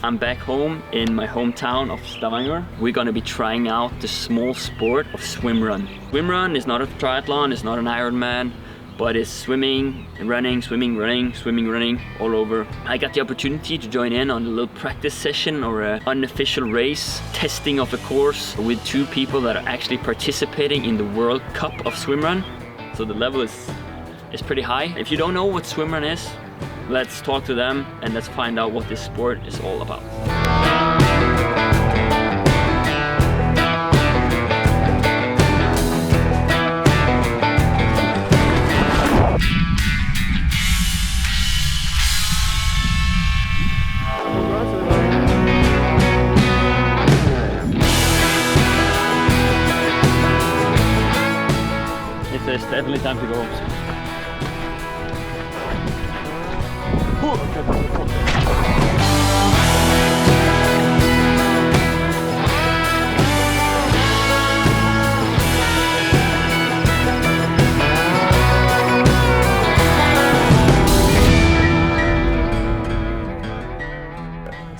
I'm back home in my hometown of Stavanger. We're gonna be trying out the small sport of SwimRun. SwimRun is not a triathlon, it's not an Ironman, but it's swimming and running, swimming, running all over. I got the opportunity to join in on a little practice session or an unofficial race, testing of the course with 2 people that are actually participating in the World Cup of SwimRun. So the level is pretty high. If you don't know what SwimRun is, let's talk to them and let's find out what this sport is all about. It's definitely time to go.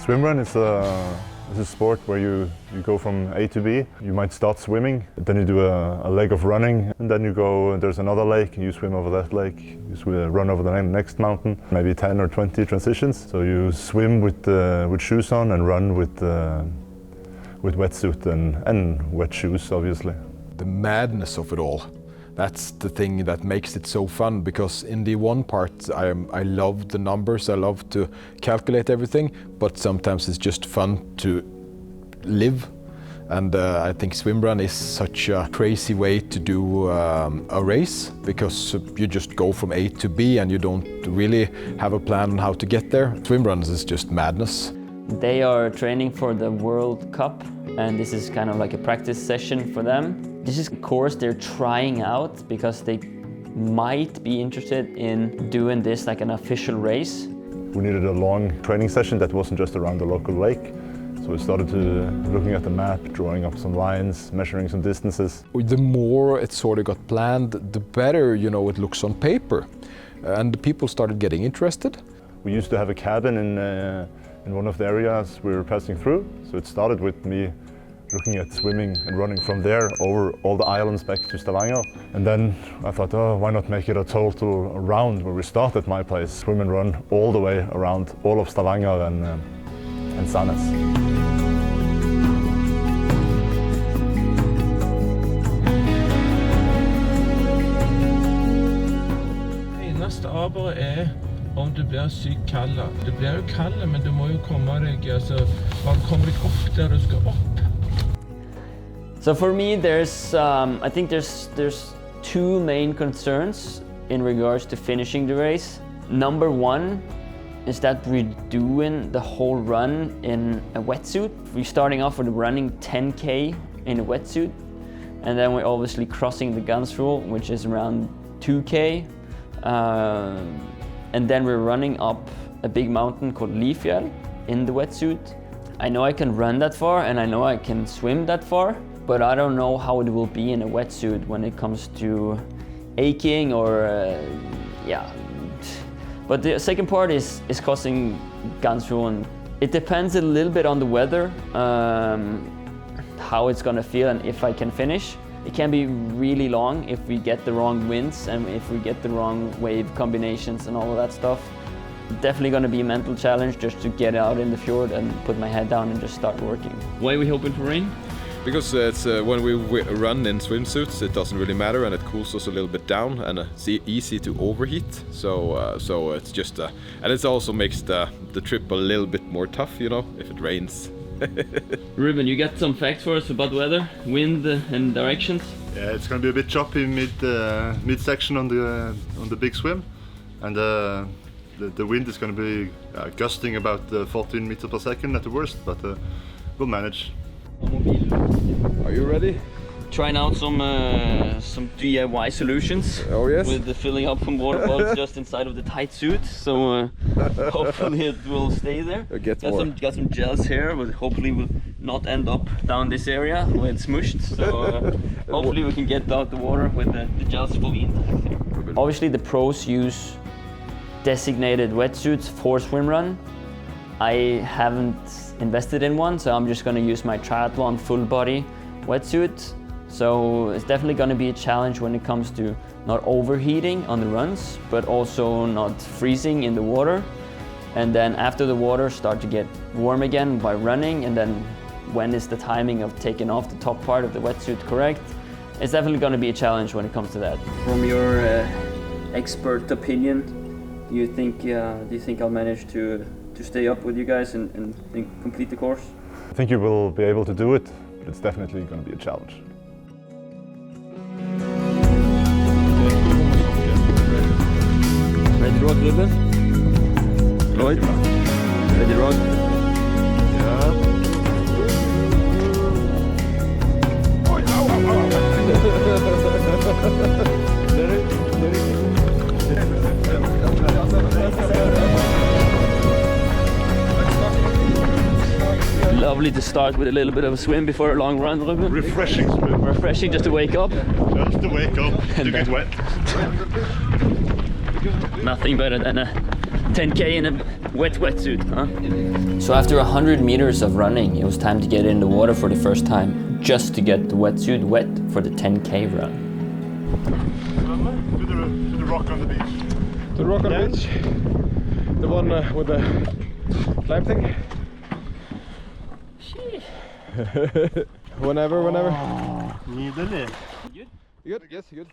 SwimRun is a sport where you go from A to B. You might start swimming, then you do a leg of running, and then you go, there's another lake, you swim over that lake, you run over the next mountain, maybe 10 or 20 transitions. So you swim with shoes on and run with wetsuit and wet shoes, obviously. The madness of it all. That's the thing that makes it so fun, because in the one part I love the numbers, I love to calculate everything, but sometimes it's just fun to live. And I think SwimRun is such a crazy way to do a race, because you just go from A to B and you don't really have a plan on how to get there. SwimRun is just madness. They are training for the World Cup, and this is kind of like a practice session for them. This is a course they're trying out because they might be interested in doing this like an official race. We needed a long training session that wasn't just around the local lake. So we started looking at the map, drawing up some lines, measuring some distances. The more it sort of got planned, the better, you know, it looks on paper. And people started getting interested. We used to have a cabin in one of the areas we were passing through. So it started with me looking at swimming and running from there over all the islands back to Stavanger. And then I thought, oh, why not make it a total round where we start at my place, swim and run all the way around all of Stavanger and Sandnes. Eneste avbrudd om du blir sykt kald. Du blir jo kald, men du må jo komme deg, bare komme deg opp der du skal opp. So for me, I think there's 2 main concerns in regards to finishing the race. Number 1 is that we're doing the whole run in a wetsuit. We're starting off with running 10K in a wetsuit, and then we're obviously crossing the Gansrud, which is around 2K. And then we're running up a big mountain called Fjord in the wetsuit. I know I can run that far and I know I can swim that far, but I don't know how it will be in a wetsuit when it comes to aching or yeah. But the second part is crossing Gansrud, and it depends a little bit on the weather, how it's gonna feel and if I can finish. It can be really long if we get the wrong winds and if we get the wrong wave combinations and all of that stuff. Definitely gonna be a mental challenge just to get out in the fjord and put my head down and just start working. Why are we hoping for rain? Because it's when we run in swimsuits, it doesn't really matter, and it cools us a little bit down, and it's easy to overheat. So it's just, and it also makes the trip a little bit more tough, you know, if it rains. Ruben, you got some facts for us about weather, wind and directions? Yeah, it's going to be a bit choppy mid section on the big swim, and the wind is going to be gusting about 14 meters per second at the worst, but we'll manage. Are you ready? Trying out some DIY solutions. Oh yes. With the filling up from water bottles just inside of the tight suit, so hopefully it will stay there. Got some gels here, but hopefully will not end up down this area where it's smushed. So hopefully we can get out the water with the gels fully intact. Obviously the pros use designated wetsuits for SwimRun. I haven't invested in one, so I'm just going to use my triathlon full body wetsuit. So it's definitely going to be a challenge when it comes to not overheating on the runs, but also not freezing in the water. And then after the water start to get warm again by running, and then when is the timing of taking off the top part of the wetsuit correct? It's definitely going to be a challenge when it comes to that. From your expert opinion, do you think I'll manage to stay up with you guys and complete the course? I think you will be able to do it, but it's definitely going to be a challenge. Ready to rock, Ruben? Lloyd? Ready to rock? Yeah. Lovely to start with a little bit of a swim before a long run, Ruben. Refreshing swim. Refreshing just to wake up. Just to wake up, to get wet. Nothing better than a 10K in a wetsuit, huh? So after 100 meters of running, it was time to get in the water for the first time, just to get the wetsuit wet for the 10K run. To the rock on the beach. The rock on the beach. The one with the climb thing. Whenever. Nydelig. You good? Yes, you good.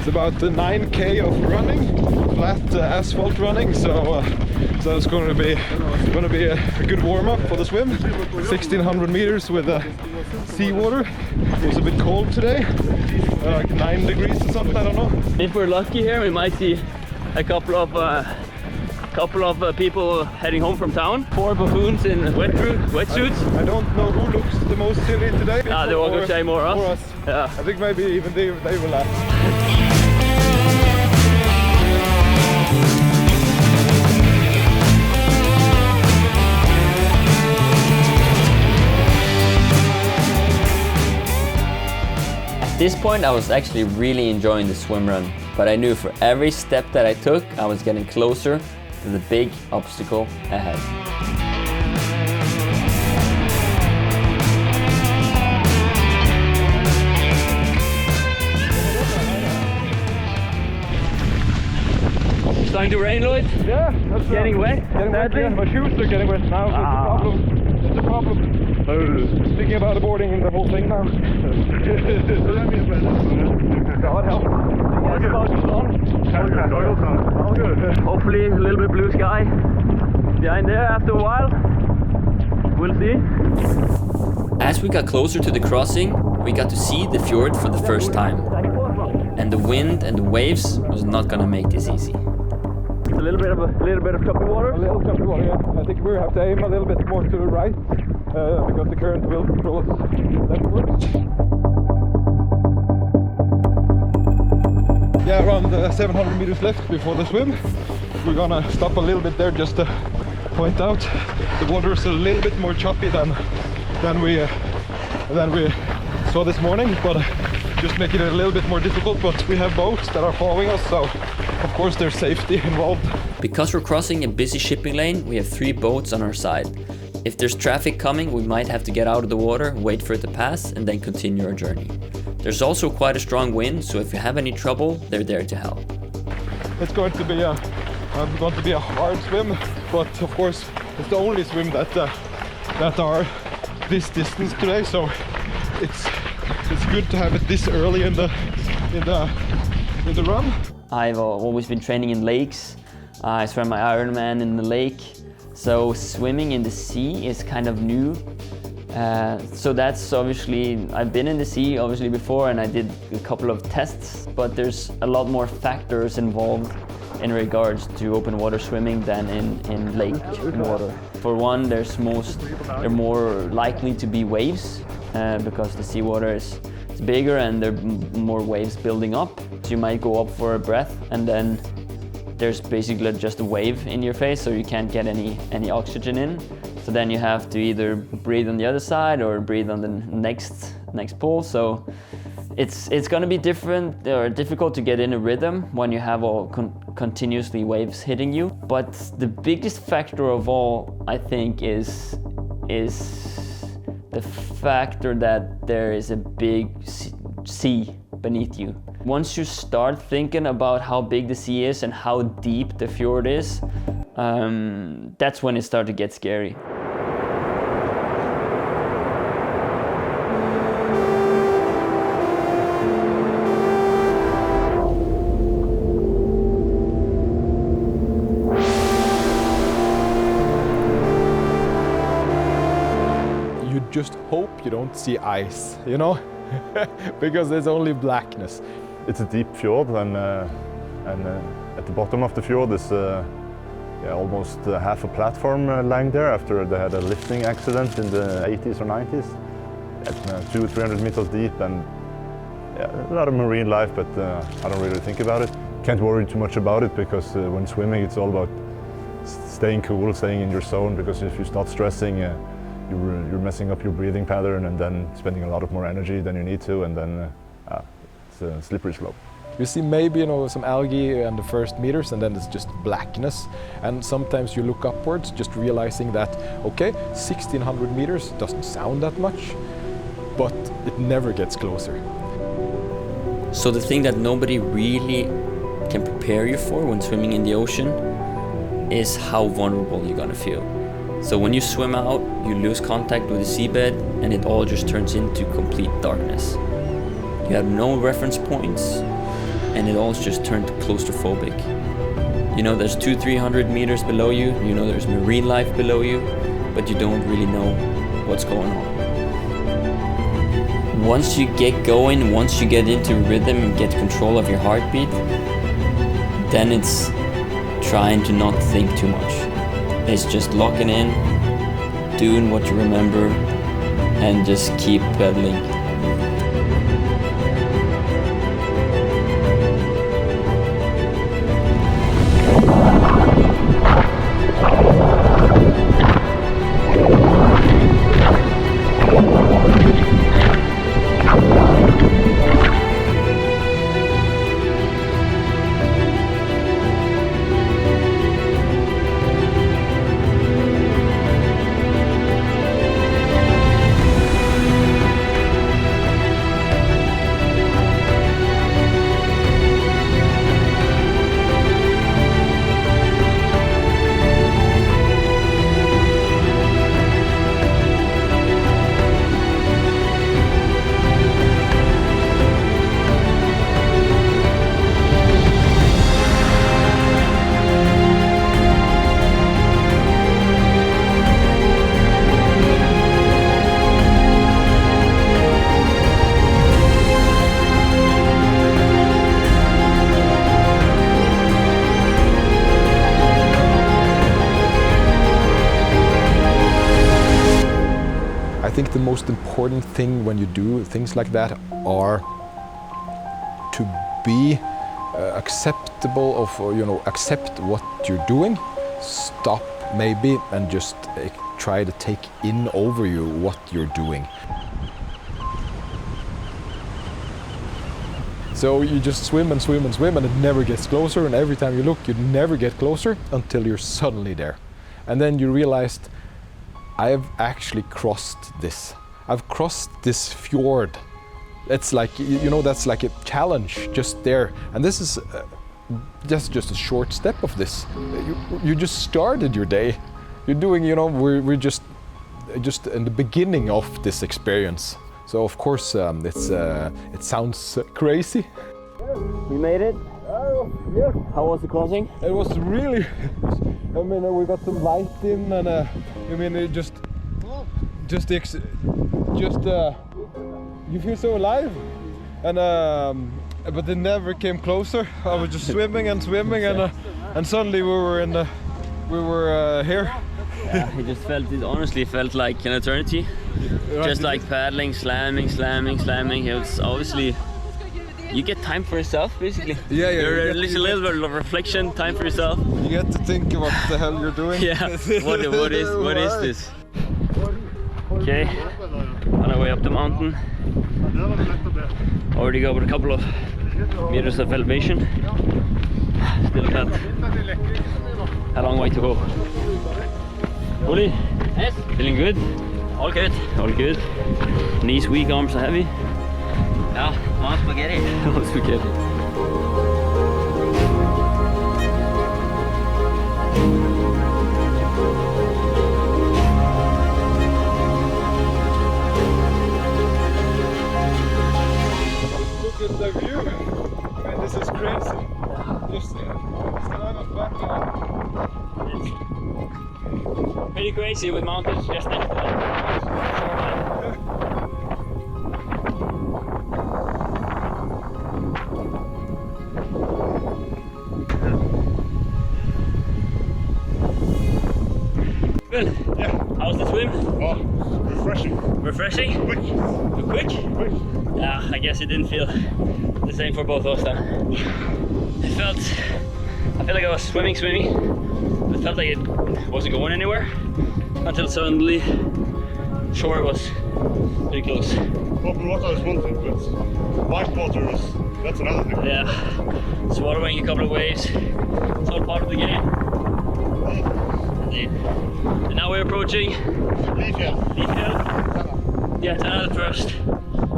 About 9K of running, flat asphalt running, so it's going to be a good warm up for the swim. 1600 meters with seawater. It was a bit cold today, like 9 degrees or something. I don't know. If we're lucky here, we might see a couple of people heading home from town. 4 buffoons in wetsuits. I don't know who looks the most silly today. They all gonna say more us. Yeah. I think maybe even they will laugh. At this point, I was actually really enjoying the swim run, but I knew for every step that I took, I was getting closer to the big obstacle ahead. Starting to rain, Lloyd? Yeah, that's getting wet. Yeah, my shoes are getting wet now. So it's a problem. Thinking about aborting the whole thing now. God help. Hopefully a little bit blue sky behind there after a while. We'll see. As we got closer to the crossing, we got to see the fjord for the first time. And the wind and the waves was not gonna make this easy. A little bit of choppy water. A little choppy water, yeah. I think we have to aim a little bit more to the right because the current will pull us leftwards. Yeah, around 700 meters left before the swim. We're gonna stop a little bit there just to point out the water is a little bit more choppy than we saw this morning, but just making it a little bit more difficult. But we have boats that are following us, so of course there's safety involved. Because we're crossing a busy shipping lane, we have 3 boats on our side. If there's traffic coming, we might have to get out of the water, wait for it to pass, and then continue our journey. There's also quite a strong wind, so if you have any trouble, they're there to help. It's going to be a hard swim, but of course it's the only swim that are this distance today, so it's good to have it this early in the run. I've always been training in lakes. I swam my Ironman in the lake. So swimming in the sea is kind of new. So that's obviously, I've been in the sea obviously before and I did a couple of tests, but there's a lot more factors involved in regards to open water swimming than in lake water. For one, they're more likely to be waves because the seawater is bigger and there are more waves building up. So you might go up for a breath and then there's basically just a wave in your face, so you can't get any oxygen in. So then you have to either breathe on the other side or breathe on the next pool. So it's going to be different or difficult to get in a rhythm when you have all continuously waves hitting you. But the biggest factor of all, I think, is the factor that there is a big sea beneath you. Once you start thinking about how big the sea is and how deep the fjord is, that's when it starts to get scary. You just hope you don't see ice, you know, because there's only blackness. It's a deep fjord, and at the bottom of the fjord is almost half a platform lying there after they had a lifting accident in the 80s or 90s. At 200-300 meters deep, and a lot of marine life, but I don't really think about it. Can't worry too much about it because when swimming it's all about staying cool, staying in your zone, because if you start stressing you're messing up your breathing pattern and then spending a lot of more energy than you need to, and then it's a slippery slope. You see maybe, you know, some algae in the first meters and then it's just blackness. And sometimes you look upwards just realizing that, okay, 1600 meters doesn't sound that much, but it never gets closer. So the thing that nobody really can prepare you for when swimming in the ocean is how vulnerable you're gonna feel. So when you swim out, you lose contact with the seabed and it all just turns into complete darkness. You have no reference points and it all just turned claustrophobic. You know there's 200-300 meters below you, you know there's marine life below you, but you don't really know what's going on. Once you get going, once you get into rhythm and get control of your heartbeat, then it's trying to not think too much. It's just locking in, doing what you remember, and just keep pedaling. I think the most important thing when you do things like that are to be acceptable of, you know, accept what you're doing, stop maybe and just try to take in over you what you're doing. So you just swim and swim and swim and it never gets closer, and every time you look you never get closer until you're suddenly there. And then you realized, I've actually crossed this. I've crossed this fjord. It's like, you know, that's like a challenge just there. And this is just a short step of this. You just started your day. You're doing, you know, we're just in the beginning of this experience. So of course it sounds crazy. We made it. How was the crossing? It was really I mean, we got some light in, and I mean, it you feel so alive, and but they never came closer. I was just swimming and swimming, and suddenly we were here. Yeah, it honestly felt like an eternity. Just like paddling, slamming. It was obviously, you get time for yourself, basically. Yeah. There's a little bit of reflection, time for yourself. You get to think what the hell you're doing. Yeah, what is this? Okay, on our way up the mountain. Already got a couple of meters of elevation. Still got a long way to go. Oli? Yes? Feeling good? All good. All good. Knees weak, arms are heavy. Yeah, more spaghetti. More spaghetti. Look at the view. Man, this is crazy. Just Pretty crazy with mountains just next to that. Good. Yeah. How's the swim? Oh, refreshing. Refreshing? Quick. Too quick? Quick. Yeah, I guess it didn't feel the same for both of us then. I felt like I was swimming. It felt like it wasn't going anywhere until suddenly shore was pretty close. Open water is one thing, but white water that's another thing. Yeah, swallowing a couple of waves, it's all part of the game. And now we're approaching Leaf Fjord. Yeah, Tanna first.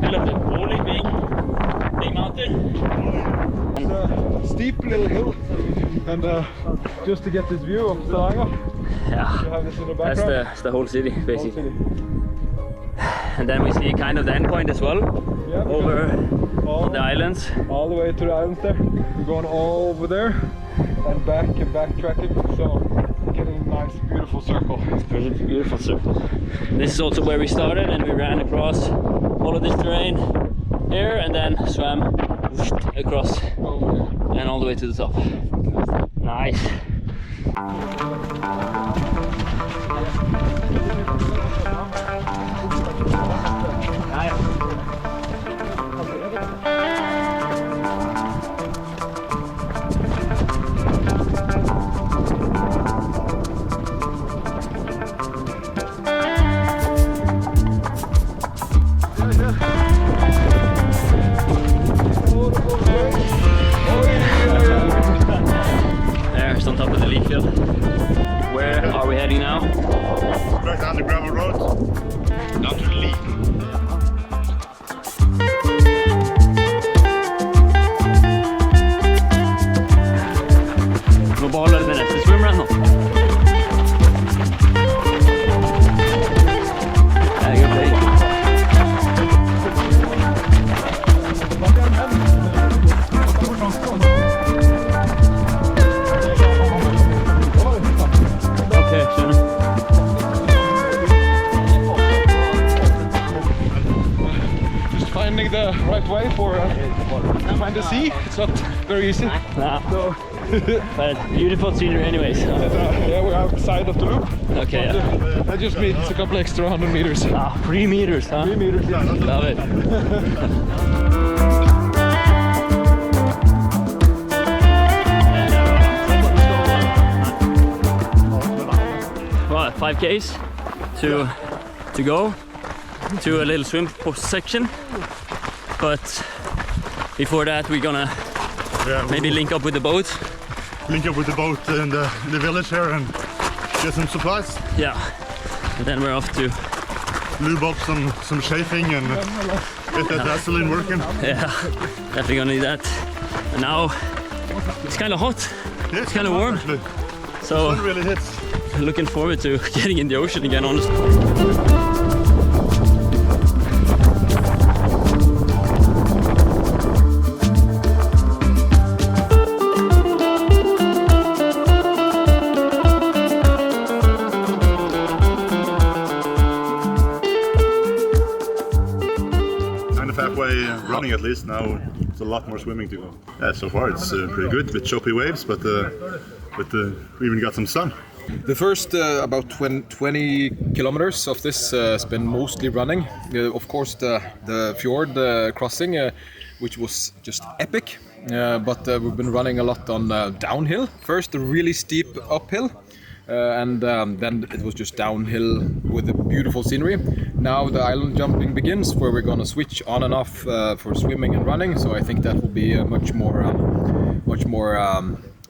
Kind of the only big mountain. It's a steep little hill, and just to get this view of Stavanger, Yeah, you have this in the background. that's the whole city, Whole basically. city. And then we see kind of the end point as well, Yeah, over all the islands. all the way to the islands there. We're going all over there and backtracking, so getting a nice, beautiful circle. It's a beautiful circle. This is also where we started, and we ran across all of this terrain here, and then swam across and all the way to the top. Nice. There's on top of the leaf field. Where are we heading now? Right down the gravel road, down to the leaf. Må beholde det til neste SwimRun nå. Det er gøy. Finding the right way for find the sea. It's not very easy. Nah, So but beautiful scenery anyways. yeah, we're outside of the loop. Okay, But, yeah. that just means a couple extra 100 meters. 3 meters, huh? 3 meters. Love it. Well, 5Ks to go to a little swim section, but before that we're gonna maybe link up with the boat. Link up with the boat in the village here and get some supplies. Yeah, and then we're off to Lube up some chafing and get that Vaseline working. yeah, definitely gonna need that. And now it's kind of hot. Yeah, It's kind of warm. actually. So Sun really hits. looking forward to getting in the ocean again, honestly. running at least. Now it's a lot more swimming to go. Yeah, so far it's pretty good with choppy waves, but we even got some sun. The first about 20 kilometers of this has been mostly running. Of course, the Fjord crossing, which was just epic. But we've been running a lot on downhill. First, a really steep uphill, and then it was just downhill with the beautiful scenery. Now the island jumping begins, where we're going to switch on and off for swimming and running. So I think that will be much more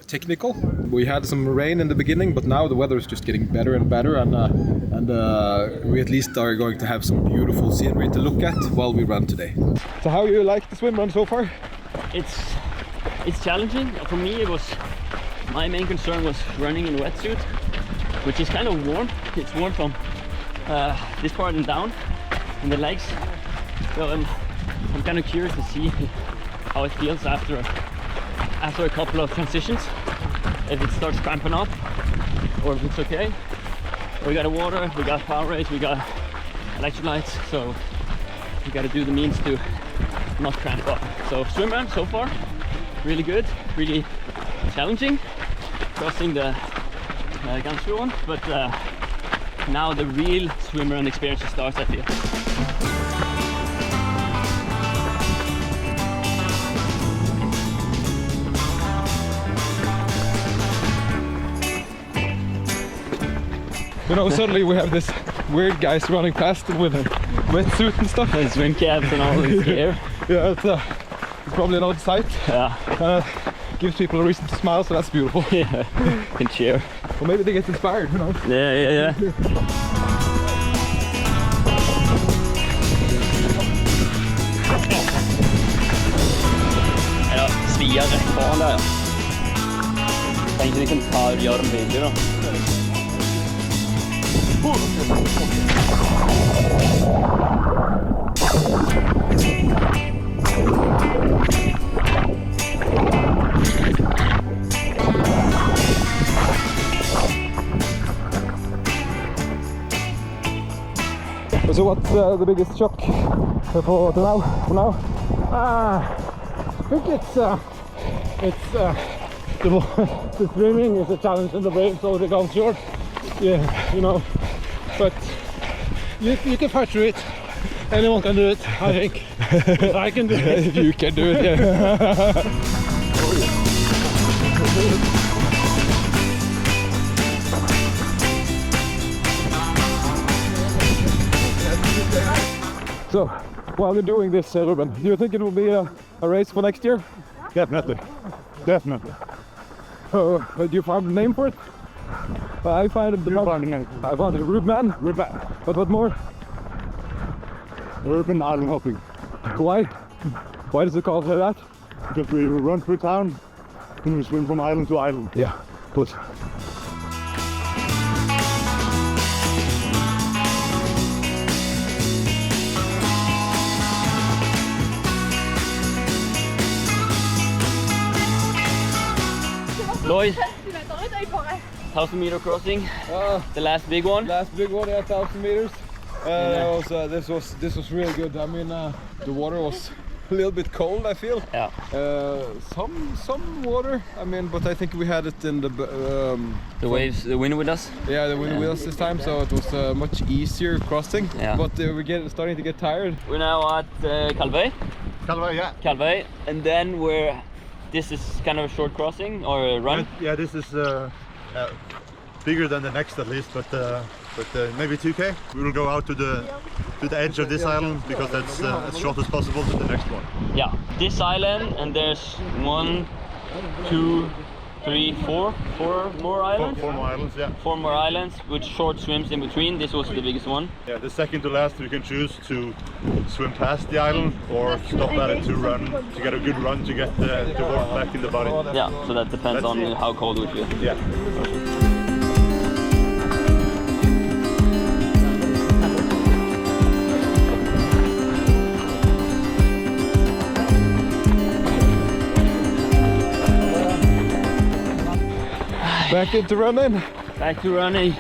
technical. We had some rain in the beginning, but now the weather is just getting better and better, and we at least are going to have some beautiful scenery to look at while we run today. So how you like the swim run so far? It's challenging. For me, my main concern was running in a wetsuit, which is kind of warm. It's warm from this part and down in the legs. So I'm kind of curious to see how it feels after a couple of transitions, if it starts cramping up or if it's okay. We got water, we got power race, we got electrolytes, so we got to do the means to not cramp up. So swim run so far, really good, really challenging, crossing the Gansfjord one, but now the real swim run experience starts, I feel. You know, suddenly we have this weird guys running past with a wetsuit and stuff. And swim caps and all this gear. Yeah, it's probably an odd sight. Yeah. Gives people a reason to smile, so that's beautiful. Yeah, can cheer. Or maybe they get inspired, who knows? Yeah. Ja, Svia rett foran der, ja. Tenkte vi kunne ta og gjøre dem billig da. So what's the biggest shock for now? I think it's the swimming is a challenge and the waves over the Gansfjord. Yeah, you know, but you can fight through it. Anyone can do it, I think. But I can do it. You can do it, yeah. So, while you're doing this, Ruben, do you think it will be a race for next year? Definitely. Do you find a name for it? I found it. I found it. RubMan. But what more? Urban island hopping. Why? Why does it call it that? Because we run through town and we swim from island to island. Yeah, good. Lloyd, 1,000 meter crossing, the last big one. Last big one, yeah, 1,000 meters. This was really good. I mean, the water was a little bit cold, I feel. Yeah. Some water. I mean, but I think we had it in the waves, the wind with us. Yeah, the wind with us this time, so it was a much easier crossing. Yeah. But we're starting to get tired. We're now at Calvey. Yeah. And then this is kind of a short crossing or a run. Yeah, this is bigger than the next at least, but maybe 2K. We will go out to the edge of this island because that's as short as possible to the next one. Yeah, this island, and there's 1, 2, 3, 4 more islands. Four more islands, yeah. 4 more islands with short swims in between. This was the biggest one. Yeah, the second to last we can choose to swim past the island or stop at it to get a good run to get the warmth back in the body. Yeah, so that depends on how cold we feel. Yeah. Back into running. Back to running.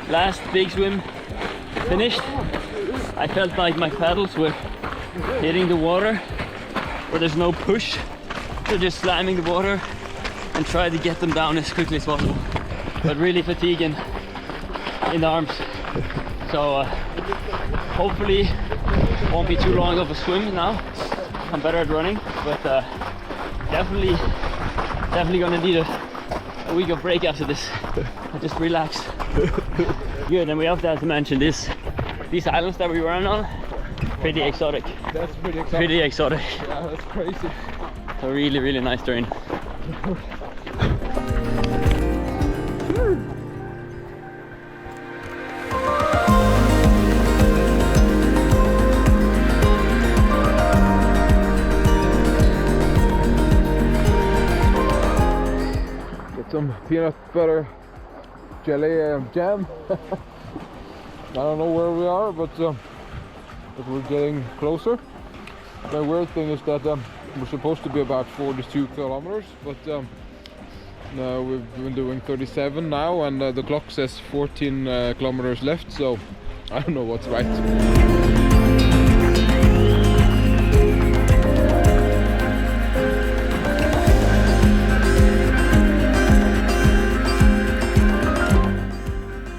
Last big swim finished. I felt like my paddles were hitting the water. where there's no push. So just slamming the water and try to get them down as quickly as possible. But really fatiguing in the arms. So hopefully won't be too long of a swim now. I'm better at running, but definitely gonna need a week of break after this. I just relax. Good, and we also have to mention these islands that we run on. Pretty exotic. That's pretty exciting. Pretty exotic. Yeah, that's crazy. So really nice terrain. Get some peanut butter jelly jam. I don't know where we are, but we're getting closer. The weird thing is that we're supposed to be about 42 kilometers, but no, we've been doing 37 now, and the clock says 14 kilometers left, so I don't know what's right.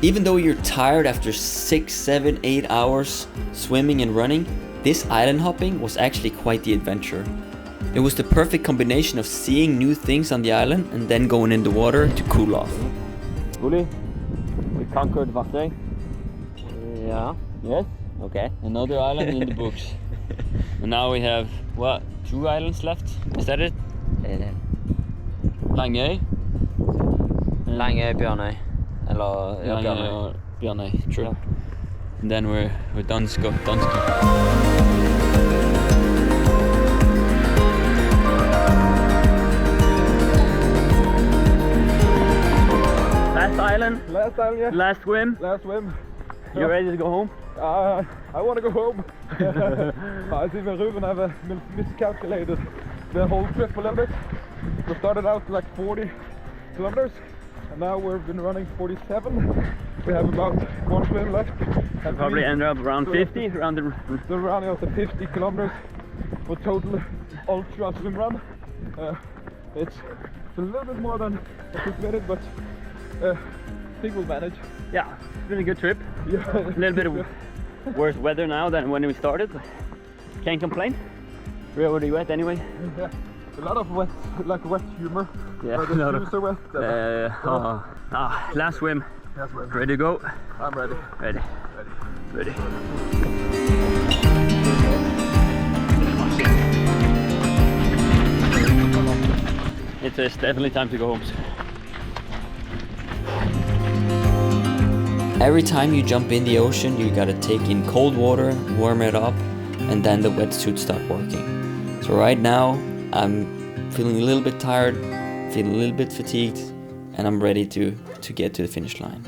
Even though you're tired after 6, 7, 8 hours swimming and running, this island hopping was actually quite the adventure. It was the perfect combination of seeing new things on the island and then going in the water to cool off. Uli, we conquered Vassøy. Yeah. Yes? Okay. Another island in the books. And now we have, what, 2 islands left? Is that it? Langøy? Langøy, Bjørnøy. Eller ja, Bjørnøy. Bjørnøy, true. Yeah. And then we're Danske. Last island, Last time, yeah. last swim. Last swim. You ready to go home? I want to go home. I think Ruben have miscalculated the whole trip a little bit. We started out like 40 kilometers, and now we've been running 47. We have about 1 swim left. We'll probably end up around 50, around the... So running out the 50 kilometers for total ultra swim run. It's a little bit more than anticipated, but I think we'll manage. Yeah, it's been a good trip. Yeah. A little bit of worse weather now than when we started, but can't complain. We're already wet anyway. Yeah. A lot of wet humor. Yeah, The shoes are wet. last swim. That's right. Ready to go? I'm ready. Ready. It's definitely time to go home. Every time you jump in the ocean, you gotta take in cold water, warm it up, and then the wetsuit start working. So right now, I'm feeling a little bit tired, feeling a little bit fatigued, and I'm ready to get to the finish line.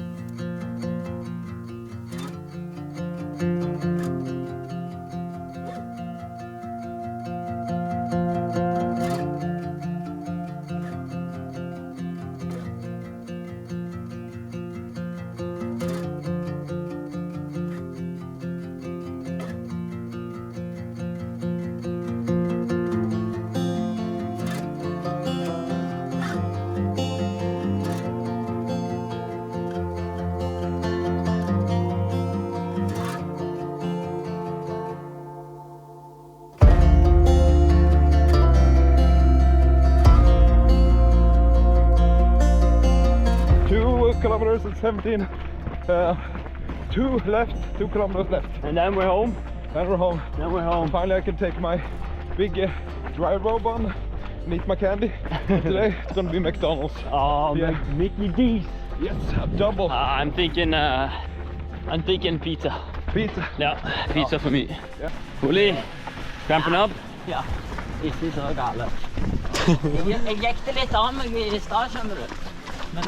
Kilometers and 17. 2 kilometers left. And then we're home. Then we're home. Finally I can take my big dry robe on and eat my candy. Today it's gonna be McDonald's. Oh, yeah. Mickey D's. Yes, a double. I'm thinking pizza. Pizza. Yeah, pizza for me. Yeah. Uli, cramping up? Ja. Ikke så gale. Jeg gikk det litt av meg I stad, skjønner du. Men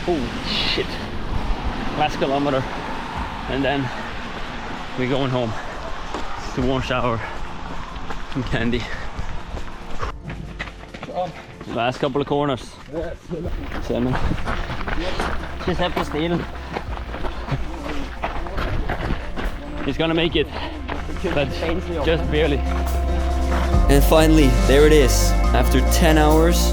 Oh shit. Last kilometer. And then we're going home. It's a warm shower. Some candy. Last couple of corners. Sen. ikke se på stilen. He's gonna make it, but just barely. And finally, there it is. After 10 hours,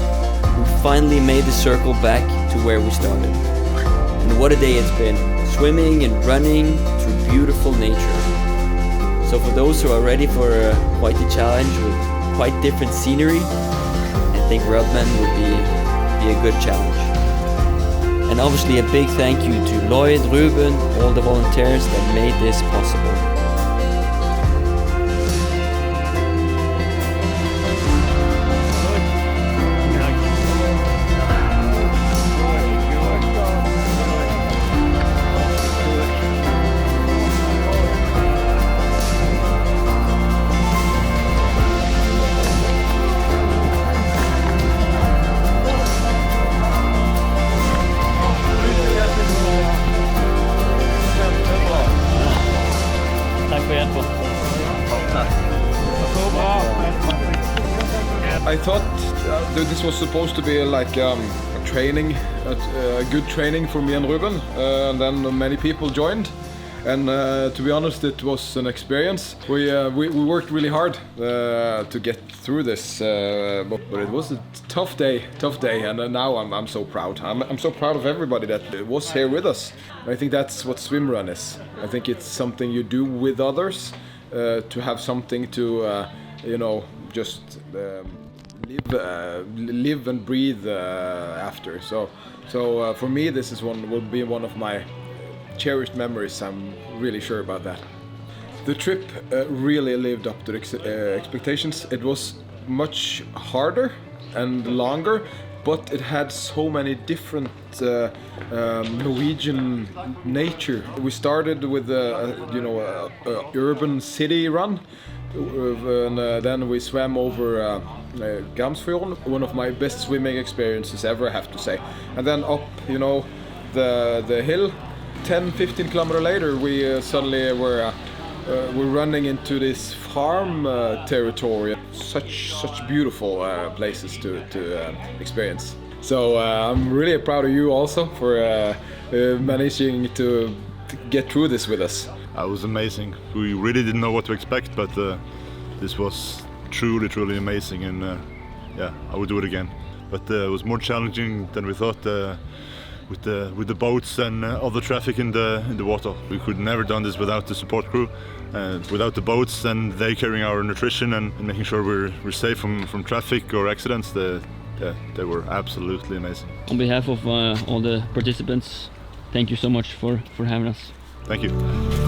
we finally made the circle back to where we started. And what a day it's been, swimming and running through beautiful nature. So for those who are ready for quite the challenge with quite different scenery, I think RubMan would be a good challenge. And obviously a big thank you to Lloyd, Ruben, all the volunteers that made this possible. I thought that this was supposed to be like a training, a good training for me and Ruben, and then many people joined. And to be honest, it was an experience. We worked really hard to get through this, but it was a tough day, and now I'm so proud. I'm so proud of everybody that was here with us. I think that's what SwimRun is. I think it's something you do with others to have something to, just live and breathe after. So for me, this will be one of my cherished memories. I'm really sure about that. The trip really lived up to the expectations. It was much harder and longer, but it had so many different Norwegian nature. We started with a urban city run, and then we swam over Fjord, one of my best swimming experiences ever, I have to say. And then up, the hill. 10-15 kilometers later, we suddenly were running into this farm territory. Such beautiful places to experience. So I'm really proud of you also for managing to get through this with us. It was amazing. We really didn't know what to expect, but this was truly amazing, and I would do it again. But it was more challenging than we thought. With the boats and other traffic in the water. We could never done this without the support crew, without the boats and they carrying our nutrition and making sure we're safe from traffic or accidents. They were absolutely amazing. On behalf of all the participants, thank you so much for having us. Thank you.